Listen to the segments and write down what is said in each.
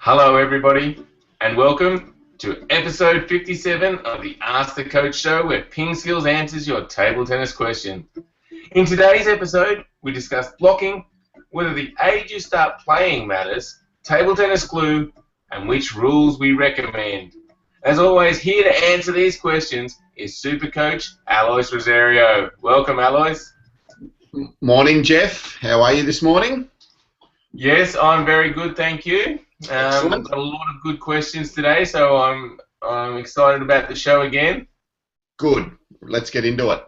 Hello, everybody, and welcome to episode 57 of the Ask the Coach show, where PingSkills answers your table tennis question. In today's episode, we discuss blocking, whether the age you start playing matters, table tennis glue, and which rules we recommend. As always, here to answer these questions is Super Coach Alois Rosario. Welcome, Alois. Morning, Jeff. How are you this morning? Yes, I'm very good, thank you. Excellent. I've got a lot of good questions today, so I'm excited about the show again. Good. Let's get into it.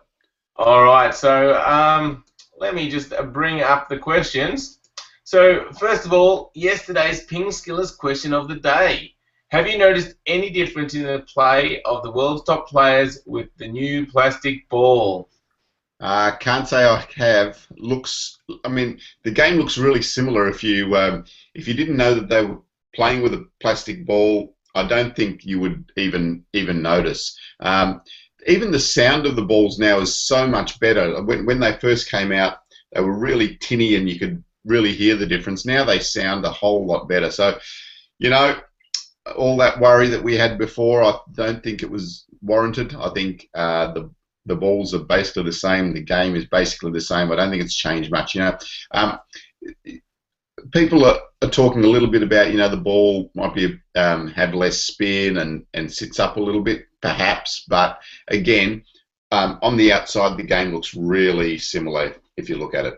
All right, so let me just bring up the questions. So first of all, yesterday's PingSkills question of the day. Have you noticed any difference in the play of the world's top players with the new plastic ball? Can't say I have. The game looks really similar. If you didn't know that they were playing with a plastic ball, I don't think you would even notice. Even the sound of the balls now is so much better. When they first came out, they were really tinny and you could really hear the difference. Now they sound a whole lot better. So, all that worry that we had before, I don't think it was warranted. I think the balls are basically the same. The game is basically the same. I don't think it's changed much. People are talking a little bit about, the ball might be have less spin and sits up a little bit, perhaps. But again, on the outside, the game looks really similar if you look at it.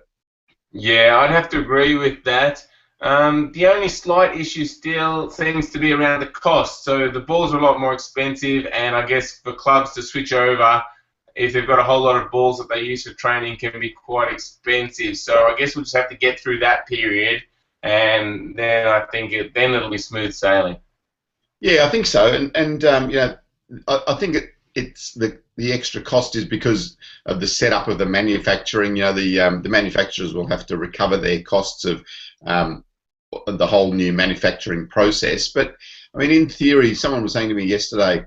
Yeah, I'd have to agree with that. The only slight issue still seems to be around the cost. So the balls are a lot more expensive, and I guess for clubs to switch over, if they've got a whole lot of balls that they use for training, can be quite expensive. So I guess we'll just have to get through that period, and then I think it'll be smooth sailing. Yeah, I think so, and I think it's the extra cost is because of the setup of the manufacturing. The manufacturers will have to recover their costs of the whole new manufacturing process. But I mean, in theory, someone was saying to me yesterday,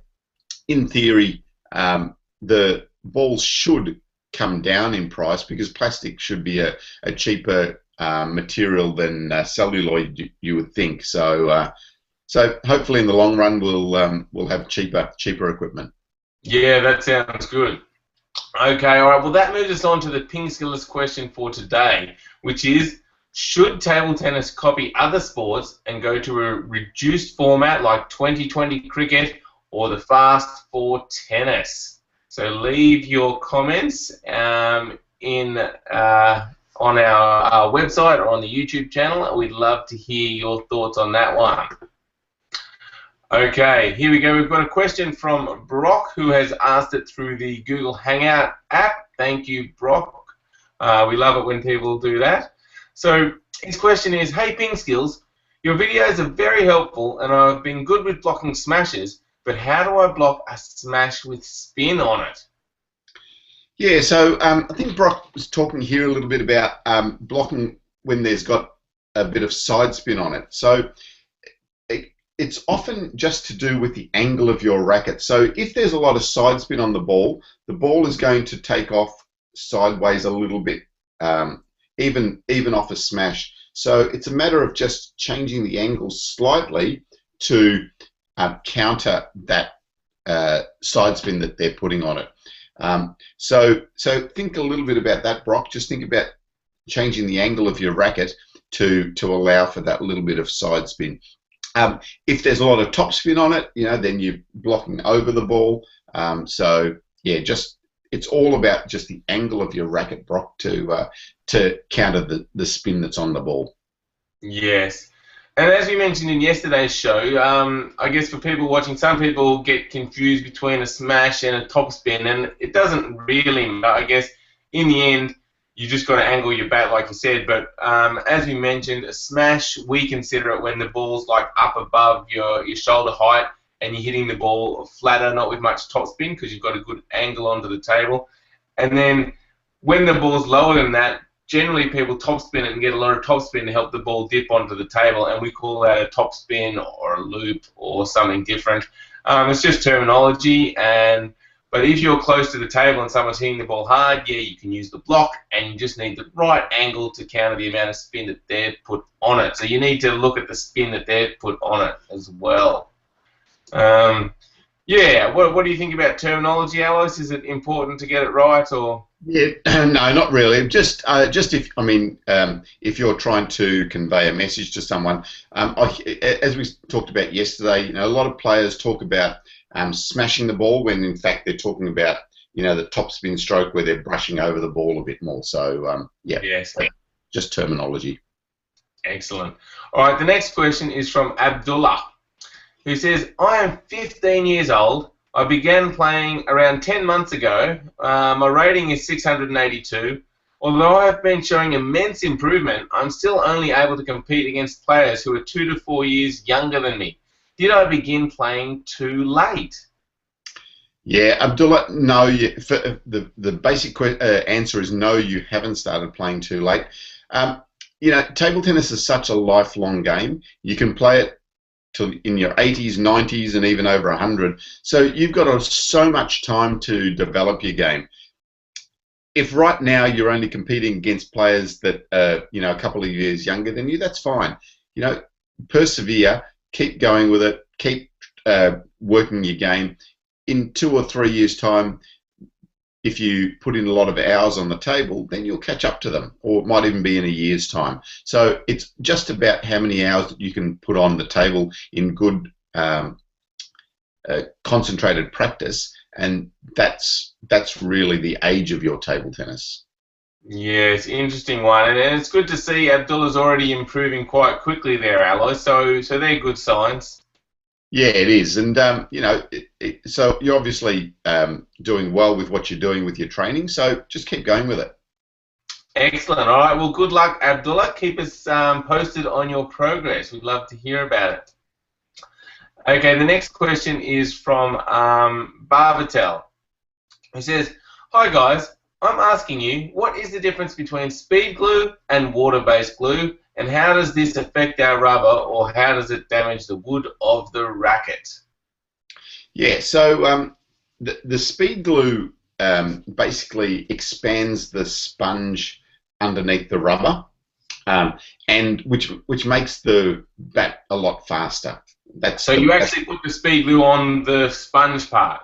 in theory, the balls should come down in price because plastic should be a cheaper material than celluloid, you would think. So hopefully in the long run we'll have cheaper equipment. Yeah, that sounds good. Okay, all right. Well, that moves us on to the PingSkills question for today, which is: should table tennis copy other sports and go to a reduced format like 2020 cricket or the fast 4 tennis? So leave your comments on our website or on the YouTube channel. We'd love to hear your thoughts on that one. Okay, here we go. We've got a question from Brock, who has asked it through the Google Hangout app. Thank you, Brock. We love it when people do that. So his question is: hey, PingSkills, your videos are very helpful and I've been good with blocking smashes, but how do I block a smash with spin on it? Yeah, so I think Brock was talking here a little bit about blocking when there's got a bit of side spin on it. So it's often just to do with the angle of your racket. So if there's a lot of side spin on the ball is going to take off sideways a little bit, even off a smash. So it's a matter of just changing the angle slightly to counter that side spin that they're putting on it. So think a little bit about that, Brock. Just think about changing the angle of your racket to allow for that little bit of side spin. If there's a lot of top spin on it, then you're blocking over the ball. So yeah, it's all about just the angle of your racket, Brock, to counter the spin that's on the ball. Yes. And as we mentioned in yesterday's show, I guess for people watching, some people get confused between a smash and a topspin, and it doesn't really matter. I guess in the end, you just got to angle your bat, like you said. But as we mentioned, a smash, we consider it when the ball's like up above your shoulder height and you're hitting the ball flatter, not with much topspin, because you've got a good angle onto the table. And then when the ball's lower than that, generally people topspin it and get a lot of topspin to help the ball dip onto the table, and we call that a topspin or a loop or something different. It's just terminology, and But if you're close to the table and someone's hitting the ball hard, yeah, you can use the block, and you just need the right angle to counter the amount of spin that they've put on it. So you need to look at the spin that they've put on it as well. Yeah, what do you think about terminology, Alois? Is it important to get it right, or? Yeah, no, not really. Just if you're trying to convey a message to someone, as we talked about yesterday, a lot of players talk about smashing the ball when in fact they're talking about, the top spin stroke where they're brushing over the ball a bit more. So yeah, yes, just terminology. Excellent. All right, the next question is from Abdullah, who says, I am 15 years old. I began playing around 10 months ago. My rating is 682. Although I have been showing immense improvement, I'm still only able to compete against players who are 2 to 4 years younger than me. Did I begin playing too late? Yeah, Abdullah, no. The basic answer is no, you haven't started playing too late. Table tennis is such a lifelong game. You can play it till in your 80s, 90s, and even over 100. So you've got so much time to develop your game. If right now you're only competing against players that are, a couple of years younger than you, that's fine. Persevere, keep going with it, keep working your game. In 2 or 3 years' time, if you put in a lot of hours on the table, then you'll catch up to them, or it might even be in a year's time. So it's just about how many hours that you can put on the table in good, concentrated practice, and that's really the age of your table tennis. Yes, interesting one, and it's good to see Abdullah's already improving quite quickly there, Alois. So they're good signs. Yeah, it is, and so you're obviously doing well with what you're doing with your training. So just keep going with it. Excellent. All right. Well, good luck, Abdullah. Keep us posted on your progress. We'd love to hear about it. Okay. The next question is from Barbatel, who says, "Hi guys, I'm asking you, what is the difference between speed glue and water-based glue? And how does this affect our rubber, or how does it damage the wood of the racket?" Yeah, so the speed glue basically expands the sponge underneath the rubber, and which makes the bat a lot faster. So you actually put the speed glue on the sponge part?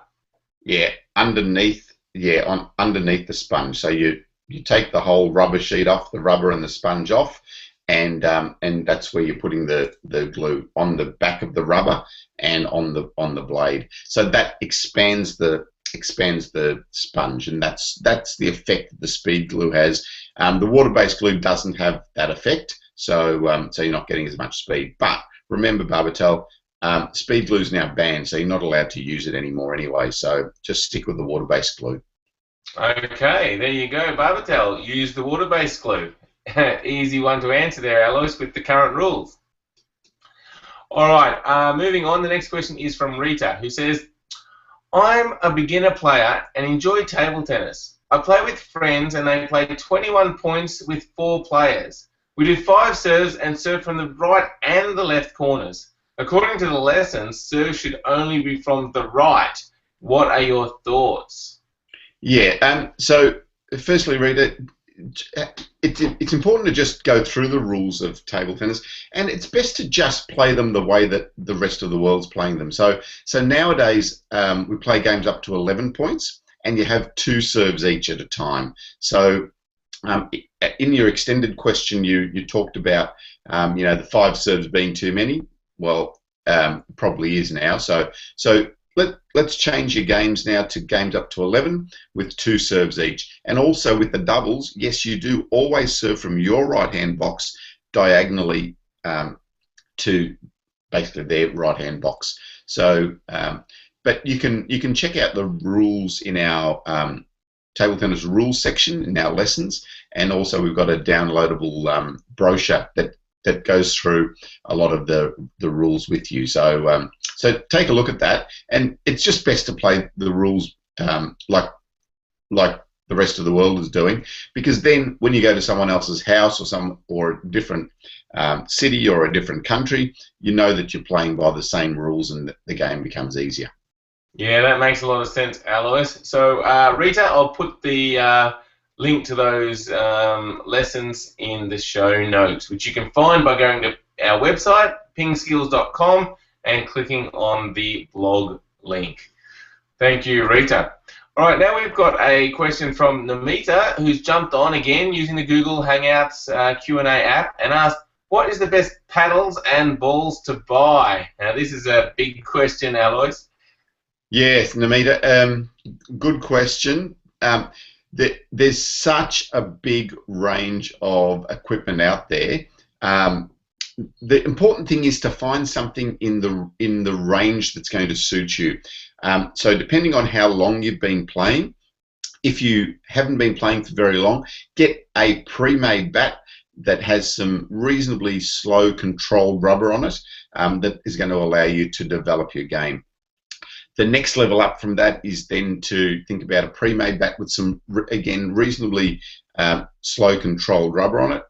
Yeah, underneath the sponge. So you take the whole rubber sheet off, the rubber and the sponge off, and that's where you're putting the glue on the back of the rubber and on the blade. So that expands the sponge, and that's the effect that the speed glue has. The water-based glue doesn't have that effect, so you're not getting as much speed. But remember, Barbatel, speed glue is now banned, so you're not allowed to use it anymore anyway. So just stick with the water-based glue. Okay, there you go, Barbatel. Use the water-based glue. Easy one to answer there, Alois, with the current rules. All right, moving on. The next question is from Rita, who says, I'm a beginner player and enjoy table tennis. I play with friends and they play 21 points with 4 players. We do 5 serves and serve from the right and the left corners. According to the lessons, serve should only be from the right. What are your thoughts? Yeah, so firstly, Rita, it's important to just go through the rules of table tennis, and it's best to just play them the way that the rest of the world's playing them. So nowadays we play games up to 11 points, and you have 2 serves each at a time. So in your extended question, you talked about the 5 serves being too many. Well, probably is now. So let's change your games now to games up to 11 with 2 serves each. And also with the doubles, yes, you do always serve from your right-hand box diagonally to basically their right-hand box. So, but you can check out the rules in our table tennis rules section in our lessons, and also we've got a downloadable brochure that goes through a lot of the rules with you. So so take a look at that, and it's just best to play the rules like the rest of the world is doing, because then when you go to someone else's house or a different city or a different country, you know that you're playing by the same rules and the game becomes easier. Yeah, that makes a lot of sense, Alois. So, Rita, I'll put the link to those lessons in the show notes, which you can find by going to our website, pingskills.com, and clicking on the blog link. Thank you, Rita. All right, now we've got a question from Namita, who's jumped on again using the Google Hangouts Q&A app and asked, what is the best paddles and balls to buy? Now, this is a big question, Alois. Yes, Namita, good question. There's such a big range of equipment out there. The important thing is to find something in the range that's going to suit you. So depending on how long you've been playing, if you haven't been playing for very long, get a pre-made bat that has some reasonably slow controlled rubber on it that is going to allow you to develop your game. The next level up from that is then to think about a pre-made bat with some, again, reasonably slow controlled rubber on it,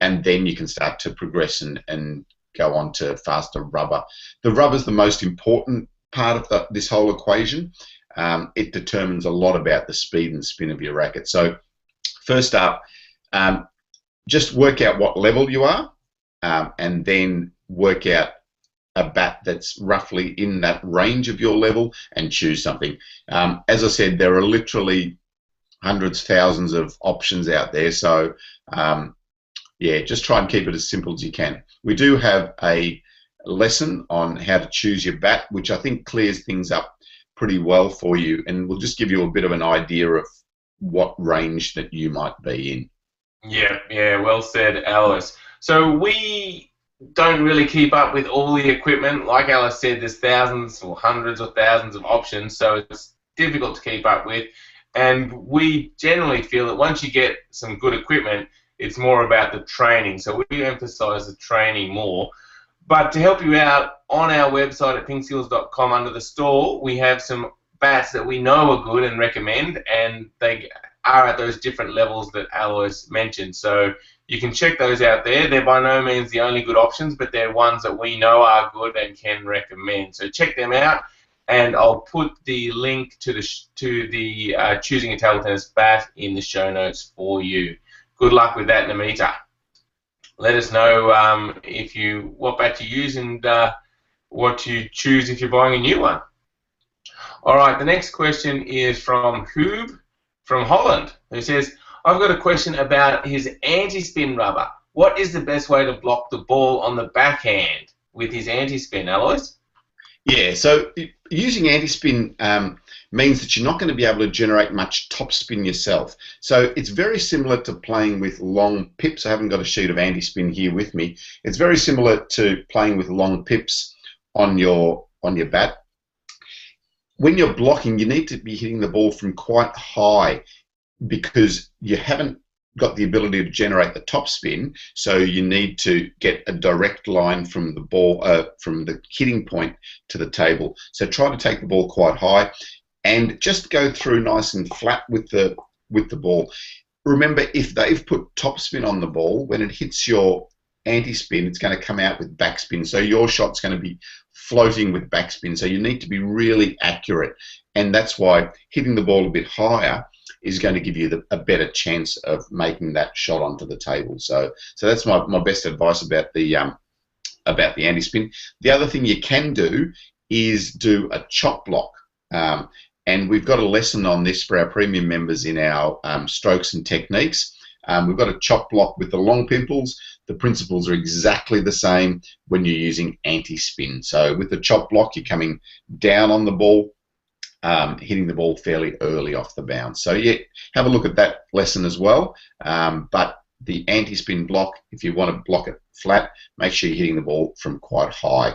and then you can start to progress and go on to faster rubber. The rubber is the most important part of this whole equation. It determines a lot about the speed and spin of your racket. So first up, just work out what level you are, and then work out a bat that's roughly in that range of your level and choose something. As I said, there are literally hundreds, thousands of options out there. So yeah, just try and keep it as simple as you can. We do have a lesson on how to choose your bat, which I think clears things up pretty well for you, and we'll just give you a bit of an idea of what range that you might be in. Yeah, well said, Alice. So we don't really keep up with all the equipment. Like Alice said, there's thousands or hundreds or thousands of options, so it's difficult to keep up with. And we generally feel that once you get some good equipment, it's more about the training. So we emphasize the training more. But to help you out, on our website at pingskills.com under the store, we have some bats that we know are good and recommend, and they are at those different levels that Alois mentioned. So you can check those out there. They're by no means the only good options, but they're ones that we know are good and can recommend. So check them out, and I'll put the link to the choosing a table tennis bat in the show notes for you. Good luck with that, Namita. Let us know what bat you use and what you choose if you're buying a new one. All right, the next question is from Hoob from Holland, who says, I've got a question about his anti-spin rubber. What is the best way to block the ball on the backhand with his anti-spin, Alois? Yeah, so using anti-spin means that you're not going to be able to generate much topspin yourself. So it's very similar to playing with long pips. I haven't got a sheet of anti-spin here with me. It's very similar to playing with long pips on your bat. When you're blocking, you need to be hitting the ball from quite high because you haven't got the ability to generate the topspin, so you need to get a direct line from the ball, from the hitting point to the table. So try to take the ball quite high and just go through nice and flat with the ball. Remember, if they've put topspin on the ball, when it hits your anti-spin, it's going to come out with backspin. So your shot's going to be floating with backspin. So you need to be really accurate, and that's why hitting the ball a bit higher is going to give you a better chance of making that shot onto the table. So that's my best advice about the anti-spin. The other thing you can do is do a chop block, and we've got a lesson on this for our premium members in our strokes and techniques. We've got a chop block with the long pimples. The principles are exactly the same when you're using anti-spin. So with the chop block, you're coming down on the ball, hitting the ball fairly early off the bounce. So yeah, have a look at that lesson as well. But the anti-spin block, if you want to block it flat, make sure you're hitting the ball from quite high.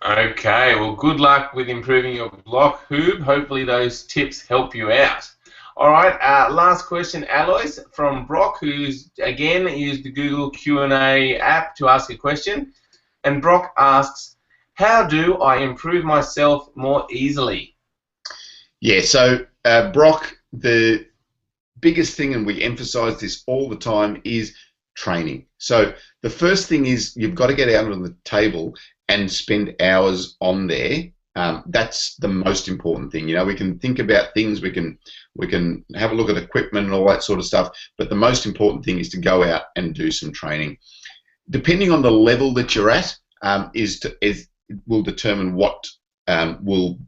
Okay, well, good luck with improving your block, Hoob. Hopefully those tips help you out. All right, last question, Alois, from Brock, who's, again, used the Google Q&A app to ask a question. And Brock asks, how do I improve myself more easily? Yeah, so Brock, the biggest thing, and we emphasize this all the time, is training. So the first thing is you've got to get out on the table and spend hours on there That's the most important thing. You know, we can think about things, we can have a look at equipment and all that sort of stuff, but the most important thing is to go out and do some training. Depending on the level that you're at, will determine what will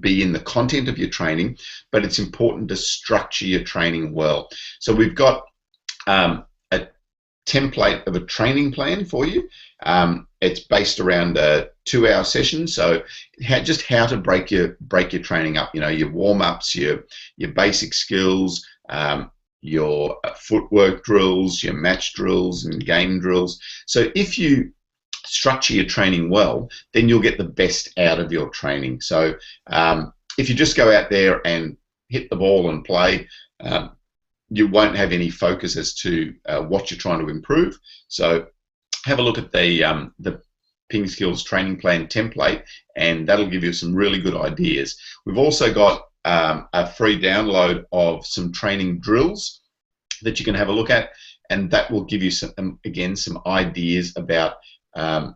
be in the content of your training, but it's important to structure your training well. So we've got a template of a training plan for you. It's based around a 2-hour session, so just how to break your training up. You know, your warm-ups, your basic skills, your footwork drills, your match drills and game drills. So if you structure your training well, then you'll get the best out of your training. So if you just go out there and hit the ball and play, you won't have any focus as to what you're trying to improve. So have a look at the PingSkills training plan template, and that'll give you some really good ideas. We've also got a free download of some training drills that you can have a look at, and that will give you some ideas about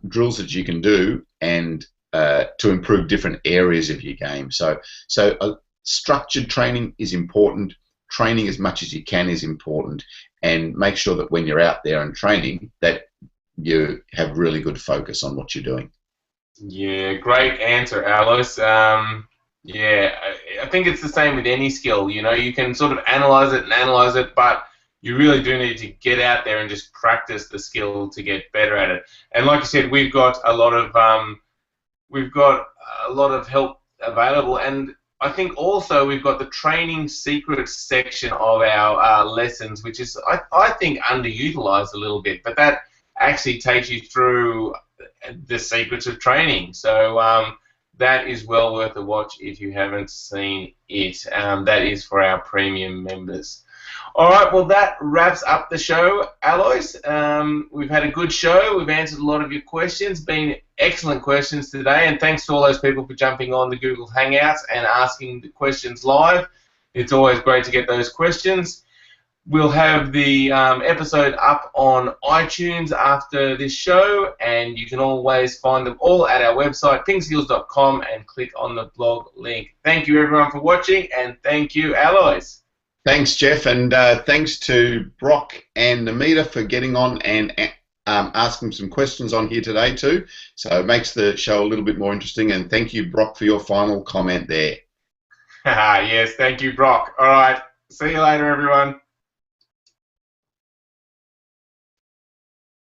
drills that you can do and to improve different areas of your game. So structured training is important. Training as much as you can is important, and make sure that when you're out there and training that you have really good focus on what you're doing. Yeah, great answer, Alois. Yeah, I think it's the same with any skill. You know, you can sort of analyze it, but you really do need to get out there and just practice the skill to get better at it. And like you said, we've got a lot of help available, and I think also we've got the training secrets section of our lessons, which is I think underutilized a little bit, but that actually takes you through the secrets of training. So that is well worth a watch if you haven't seen it. That is for our premium members. All right, well, that wraps up the show, Alois. We've had a good show. We've answered a lot of your questions. Been excellent questions today, and thanks to all those people for jumping on the Google Hangouts and asking the questions live. It's always great to get those questions. We'll have the episode up on iTunes after this show, and you can always find them all at our website, pingskills.com, and click on the blog link. Thank you, everyone, for watching, and thank you, Alois. Thanks, Jeff, and thanks to Brock and Namita for getting on and asking some questions on here today too. So it makes the show a little bit more interesting, and thank you, Brock, for your final comment there. Yes, thank you, Brock. All right, see you later, everyone.